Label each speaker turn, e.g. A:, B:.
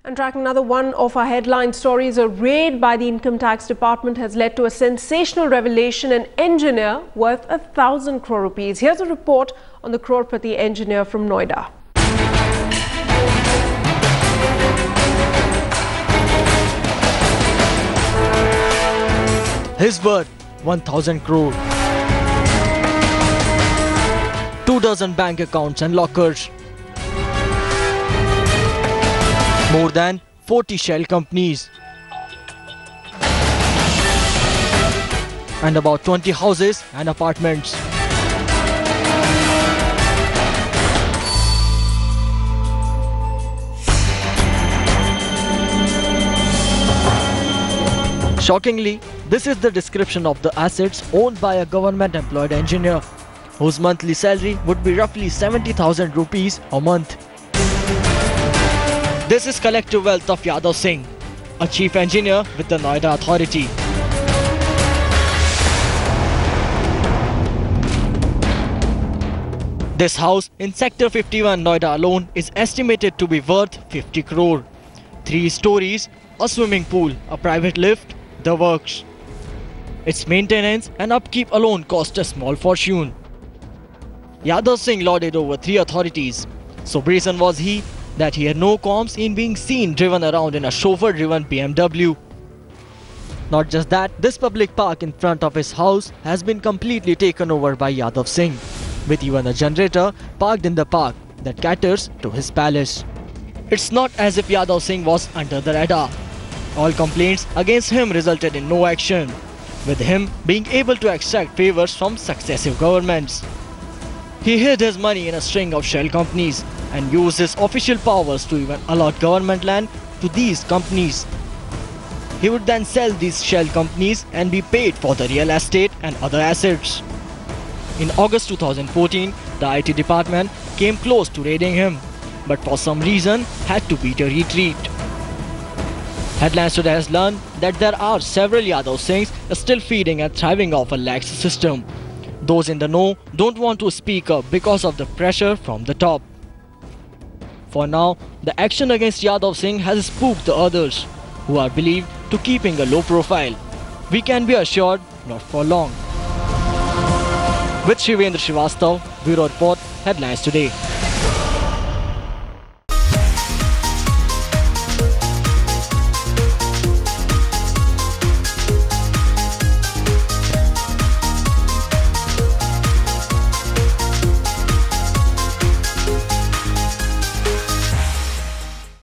A: And tracking another one of our headline stories, a raid by the Income Tax Department has led to a sensational revelation: an engineer worth 1,000 crore rupees. Here's a report on the Crorepati engineer from Noida.
B: His worth 1,000 crore. 2 dozen bank accounts and lockers. More than 40 shell companies. And about 20 houses and apartments. Shockingly, this is the description of the assets owned by a government-employed engineer, whose monthly salary would be roughly 70,000 rupees a month. This is collective wealth of Yadav Singh, a chief engineer with the Noida Authority. This house in Sector 51 Noida alone is estimated to be worth 50 crore. 3 stories, a swimming pool, a private lift, the works. Its maintenance and upkeep alone cost a small fortune. Yadav Singh lorded over 3 authorities. So brazen was he that he had no qualms in being seen driven around in a chauffeur-driven BMW. Not just that, this public park in front of his house has been completely taken over by Yadav Singh, with even a generator parked in the park that caters to his palace. It's not as if Yadav Singh was under the radar. All complaints against him resulted in no action, with him being able to extract favors from successive governments. He hid his money in a string of shell companies and used his official powers to even allot government land to these companies. He would then sell these shell companies and be paid for the real estate and other assets. In August 2014, the IT department came close to raiding him, but for some reason had to beat a retreat. Headlines Today has learned that there are several Yadav Singhs still feeding and thriving off a lax system. Those in the know don't want to speak up because of the pressure from the top. For now, the action against Yadav Singh has spooked the others, who are believed to keeping a low profile. We can be assured, not for long. With Shivendra Srivastav, Bureau Report, Headlines Today.